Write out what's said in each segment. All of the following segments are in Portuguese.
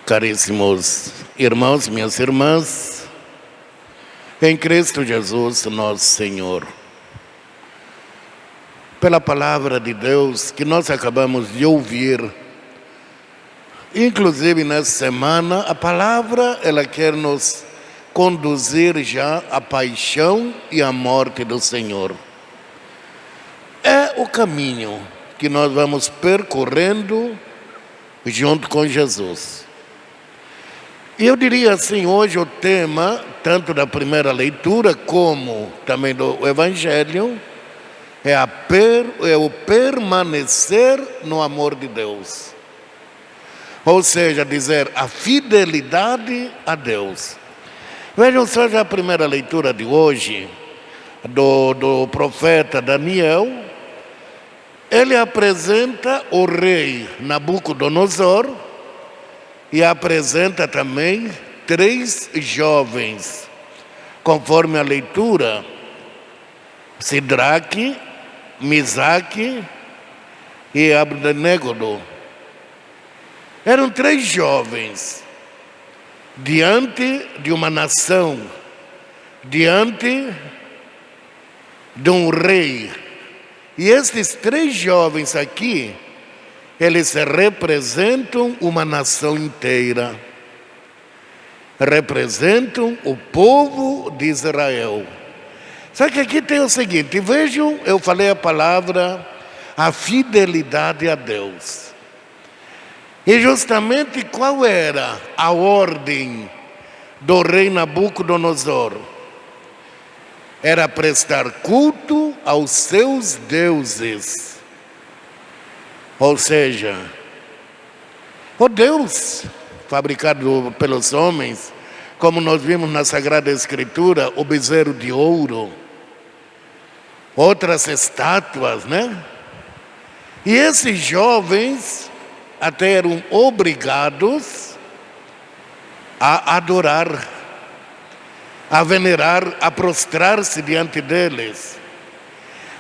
Caríssimos irmãos, minhas irmãs, em Cristo Jesus, nosso Senhor, pela palavra de Deus que nós acabamos de ouvir, inclusive nessa semana, a palavra ela quer nos conduzir já à paixão e à morte do Senhor. É o caminho que nós vamos percorrendo junto com Jesus. E eu diria assim, hoje o tema, tanto da primeira leitura como também do Evangelho, é o permanecer no amor de Deus. Ou seja, dizer a fidelidade a Deus. Vejam só já a primeira leitura de hoje, do profeta Daniel. Ele apresenta o rei Nabucodonosor e apresenta também 3 jovens, conforme a leitura: Sidraque, Misaque e Abdenego. Eram 3 jovens diante de uma nação, diante de um rei. E estes 3 jovens aqui, eles representam uma nação inteira. Representam o povo de Israel. Só que aqui tem o seguinte, vejam, eu falei a palavra, a fidelidade a Deus. E justamente qual era a ordem do rei Nabucodonosor? Era prestar culto aos seus deuses. Ou seja, o Deus fabricado pelos homens, como nós vimos na Sagrada Escritura, o bezerro de ouro, outras estátuas, né? E esses jovens até eram obrigados a adorar, a venerar, a prostrar-se diante deles.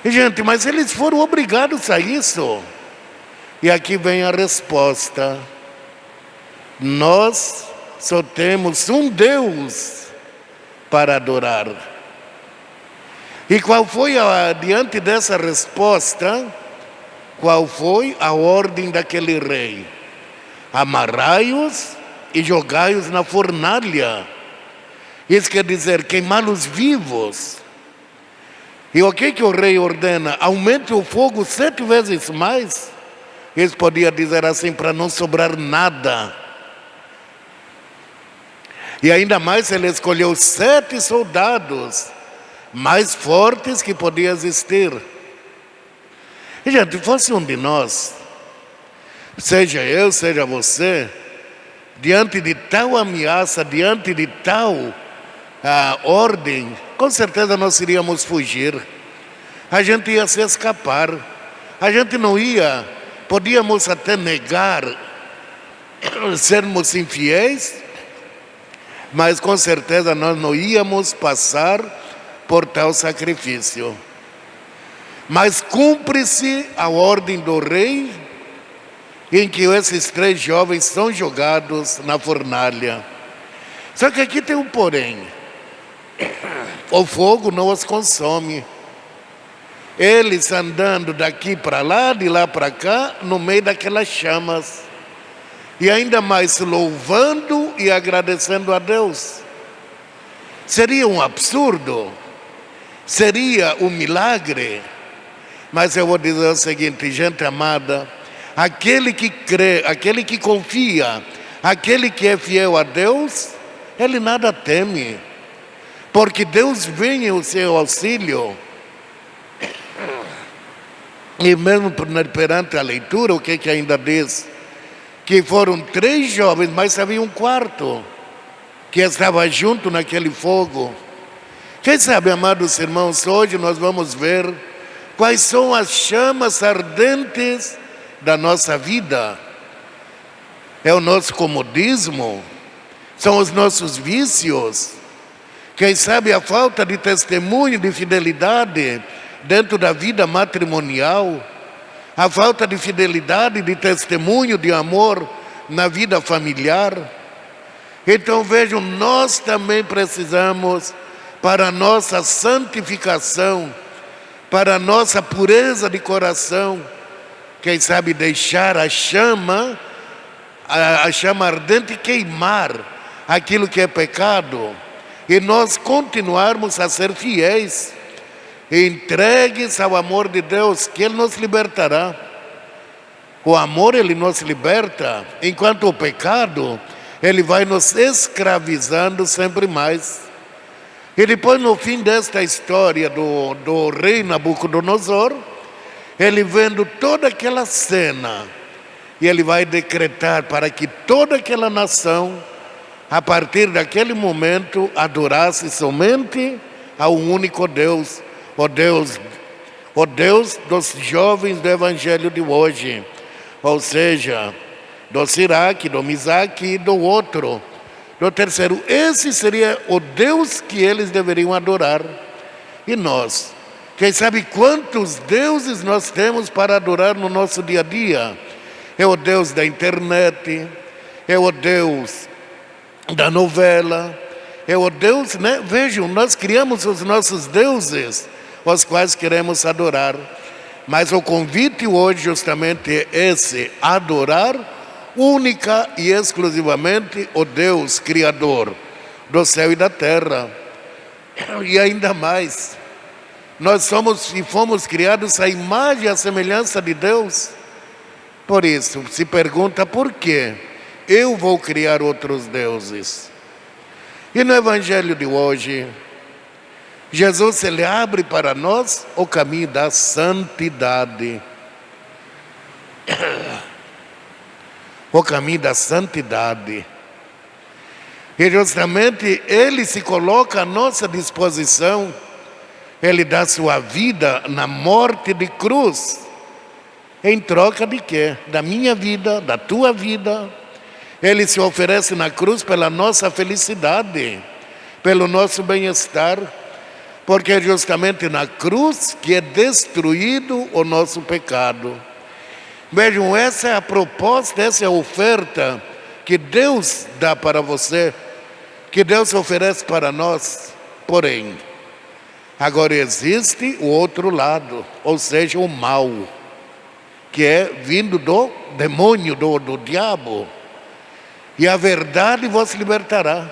E, gente, mas eles foram obrigados a isso. E aqui vem a resposta. Nós só temos um Deus para adorar. E qual foi, diante dessa resposta, qual foi a ordem daquele rei? Amarrai-os e jogai-os na fornalha. Isso quer dizer queimá-los vivos. E o que o rei ordena? Aumente o fogo 7 vezes mais. Eles podiam dizer assim, para não sobrar nada. E ainda mais ele escolheu 7 soldados mais fortes que podiam existir. E, gente, fosse um de nós, seja eu, seja você, diante de tal ameaça, diante de tal ordem, com certeza nós iríamos fugir. A gente ia se escapar. A gente não ia... Podíamos até negar sermos infiéis, mas com certeza nós não íamos passar por tal sacrifício. Mas cumpre-se a ordem do rei, em que esses 3 jovens são jogados na fornalha. Só que aqui tem um porém. O fogo não os consome. Eles andando daqui para lá, de lá para cá, no meio daquelas chamas. E ainda mais louvando e agradecendo a Deus. Seria um absurdo? Seria um milagre? Mas eu vou dizer o seguinte, gente amada, aquele que crê, aquele que confia, aquele que é fiel a Deus, ele nada teme. Porque Deus vem em seu auxílio. E mesmo perante a leitura, o que ainda diz? Que foram 3 jovens, mas havia um 4 que estava junto naquele fogo. Quem sabe, amados irmãos, hoje nós vamos ver quais são as chamas ardentes da nossa vida. É o nosso comodismo? São os nossos vícios? Quem sabe a falta de testemunho, de fidelidade dentro da vida matrimonial, a falta de fidelidade, de testemunho, de amor na vida familiar. Então vejam, nós também precisamos, para a nossa santificação, para a nossa pureza de coração, quem sabe deixar a chama ardente queimar aquilo que é pecado, e nós continuarmos a ser fiéis, entregues ao amor de Deus, que Ele nos libertará. O amor, Ele nos liberta, enquanto o pecado, ele vai nos escravizando sempre mais. E depois, no fim desta história do rei Nabucodonosor, ele vendo toda aquela cena, e ele vai decretar para que toda aquela nação, a partir daquele momento, adorasse somente ao único Deus, o Deus dos jovens do Evangelho de hoje, ou seja, do Siraque, do Misaque e do outro, do terceiro. Esse seria o Deus que eles deveriam adorar. E nós, quem sabe quantos deuses nós temos para adorar no nosso dia a dia? É o Deus da internet, é o Deus da novela, é o Deus, né? Vejam, nós criamos os nossos deuses, os quais queremos adorar. Mas o convite hoje justamente é esse: adorar única e exclusivamente o Deus Criador do céu e da terra. E ainda mais, nós somos e fomos criados à imagem e à semelhança de Deus. Por isso, se pergunta por que eu vou criar outros deuses? E no Evangelho de hoje, Jesus, ele abre para nós o caminho da santidade. O caminho da santidade. E justamente ele se coloca à nossa disposição. Ele dá sua vida na morte de cruz. Em troca de quê? Da minha vida, da tua vida. Ele se oferece na cruz pela nossa felicidade, pelo nosso bem-estar, porque é justamente na cruz que é destruído o nosso pecado. Vejam, essa é a proposta, essa é a oferta que Deus dá para você, que Deus oferece para nós. Porém, agora existe o outro lado, ou seja, o mal, que é vindo do demônio, do diabo. E a verdade vos libertará.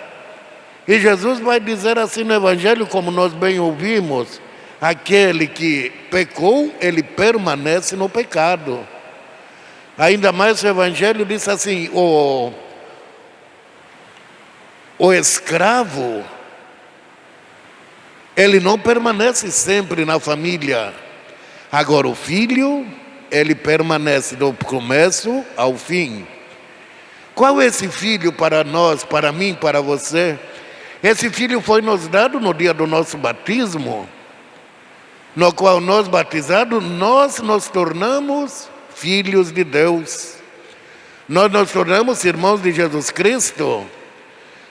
E Jesus vai dizer assim no Evangelho, como nós bem ouvimos: aquele que pecou, ele permanece no pecado. Ainda mais o Evangelho diz assim: o escravo, ele não permanece sempre na família. Agora o filho, ele permanece do começo ao fim. Qual é esse filho para nós, para mim, para você? Esse filho foi nos dado no dia do nosso batismo, no qual nós batizados, nós nos tornamos filhos de Deus. Nós nos tornamos irmãos de Jesus Cristo.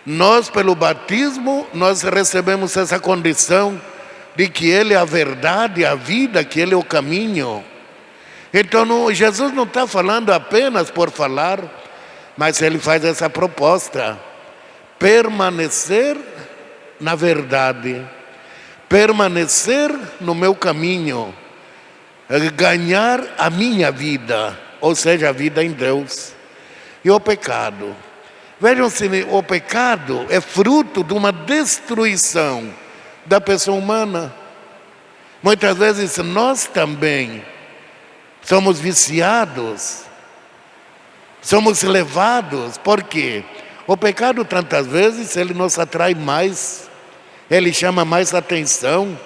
Nós, pelo batismo, nós recebemos essa condição de que Ele é a verdade, a vida, que Ele é o caminho. Então, Jesus não está falando apenas por falar, mas Ele faz essa proposta: permanecer na verdade, permanecer no meu caminho, ganhar a minha vida, ou seja, a vida em Deus. E o pecado, vejam, se o pecado é fruto de uma destruição da pessoa humana. Muitas vezes nós também somos viciados, somos levados. Por quê? O pecado, tantas vezes, ele nos atrai mais, ele chama mais atenção.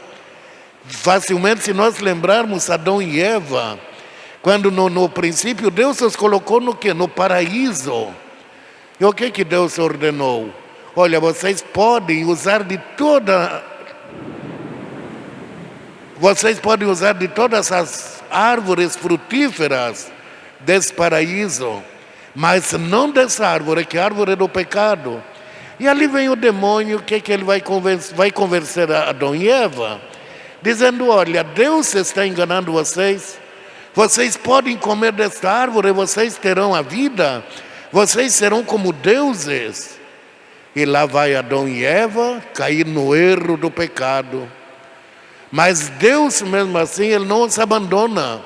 Facilmente, se nós lembrarmos Adão e Eva, quando no princípio Deus os colocou no quê? No paraíso. E o que Deus ordenou? Olha, vocês podem usar de todas as árvores frutíferas desse paraíso, mas não dessa árvore, que é a árvore do pecado. E ali vem o demônio, o que ele vai convencer a Adão e Eva? Dizendo: olha, Deus está enganando vocês. Vocês podem comer desta árvore, vocês terão a vida, vocês serão como deuses. E lá vai Adão e Eva cair no erro do pecado. Mas Deus, mesmo assim, Ele não os abandona.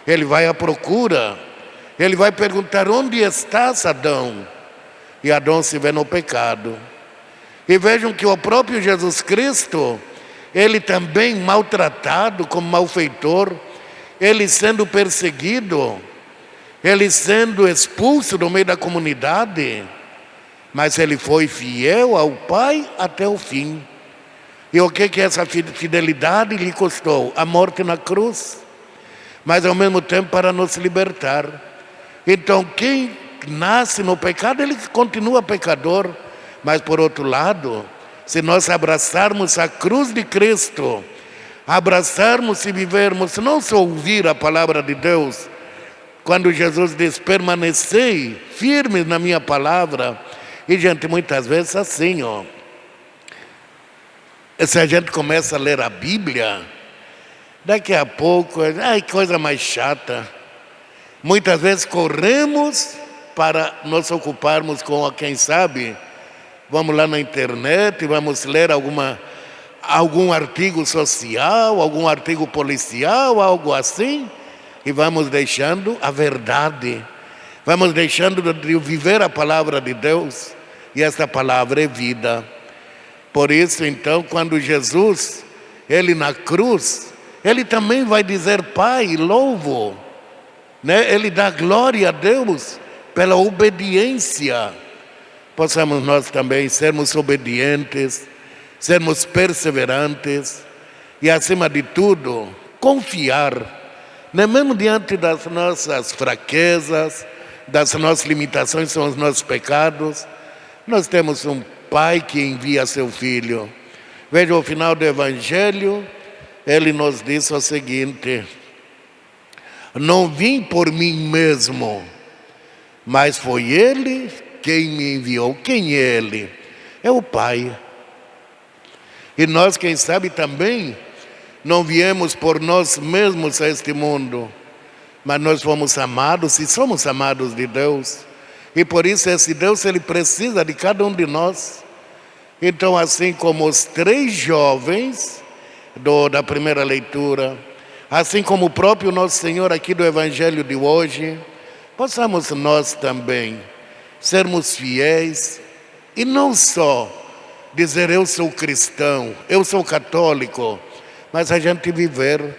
Ele vai à procura. Ele vai perguntar: onde estás, Adão? E Adão se vê no pecado. E vejam que o próprio Jesus Cristo, Ele também maltratado como malfeitor, Ele sendo perseguido, Ele sendo expulso do meio da comunidade, mas Ele foi fiel ao Pai até o fim. E o que essa fidelidade lhe custou? A morte na cruz, mas ao mesmo tempo para nos libertar. Então quem nasce no pecado, ele continua pecador. Mas por outro lado, se nós abraçarmos a cruz de Cristo, abraçarmos e vivermos, não só ouvir a palavra de Deus, quando Jesus diz: permanecei firmes na minha palavra. E gente, muitas vezes assim, se a gente começa a ler a Bíblia, daqui a pouco, ai, coisa mais chata. Muitas vezes corremos para nos ocuparmos com, quem sabe, vamos lá na internet e vamos ler algum artigo social, algum artigo policial, algo assim, e vamos deixando a verdade, vamos deixando de viver a palavra de Deus, e essa palavra é vida. Por isso, então, quando Jesus, Ele na cruz, Ele também vai dizer: Pai, louvo, né? Ele dá glória a Deus pela obediência. Possamos nós também sermos obedientes, sermos perseverantes e, acima de tudo, confiar, né? Mesmo diante das nossas fraquezas, das nossas limitações, são os nossos pecados, nós temos um Pai que envia seu Filho. Veja o final do Evangelho, Ele nos diz o seguinte: não vim por mim mesmo, mas foi Ele quem me enviou. Quem é Ele? É o Pai. E nós, quem sabe também, não viemos por nós mesmos a este mundo, mas nós fomos amados e somos amados de Deus. E por isso esse Deus, Ele precisa de cada um de nós. Então, assim como os 3 jovens da primeira leitura, assim como o próprio nosso Senhor aqui do Evangelho de hoje, possamos nós também sermos fiéis e não só dizer: eu sou cristão, eu sou católico, mas a gente viver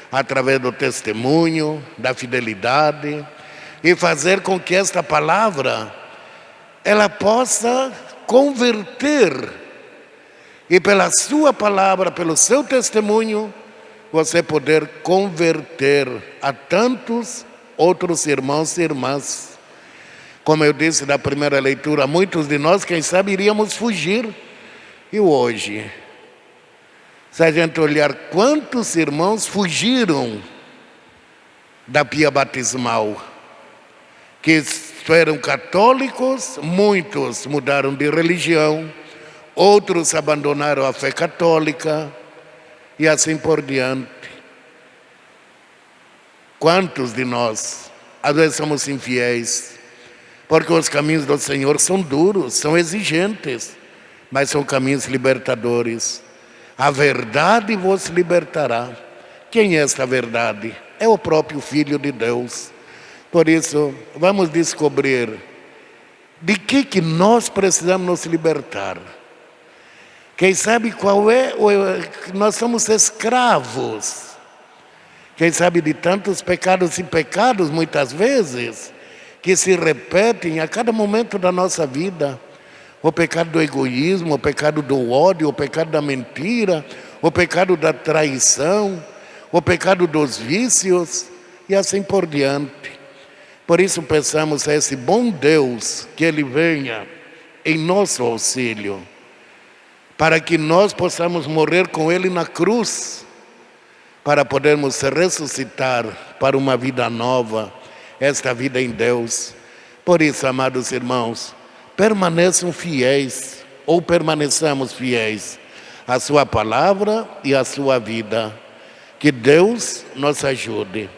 através do testemunho, da fidelidade, e fazer com que esta palavra ela possa converter, e pela sua palavra, pelo seu testemunho, você poder converter a tantos outros irmãos e irmãs. Como eu disse na primeira leitura, muitos de nós, quem sabe, iríamos fugir. E hoje, se a gente olhar quantos irmãos fugiram da pia batismal, que eram católicos, muitos mudaram de religião, outros abandonaram a fé católica e assim por diante. Quantos de nós, às vezes, somos infiéis, porque os caminhos do Senhor são duros, são exigentes, mas são caminhos libertadores. A verdade vos libertará. Quem é esta verdade? É o próprio Filho de Deus. Por isso, vamos descobrir de que nós precisamos nos libertar. Quem sabe qual é? Nós somos escravos. Quem sabe de tantos pecados e pecados, muitas vezes, que se repetem a cada momento da nossa vida. O pecado do egoísmo, o pecado do ódio, o pecado da mentira, o pecado da traição, o pecado dos vícios e assim por diante. Por isso peçamos a esse bom Deus que Ele venha em nosso auxílio, para que nós possamos morrer com Ele na cruz, para podermos ressuscitar para uma vida nova, esta vida em Deus. Por isso, amados irmãos, permaneçam fiéis, ou permaneçamos fiéis à sua palavra e à sua vida. Que Deus nos ajude.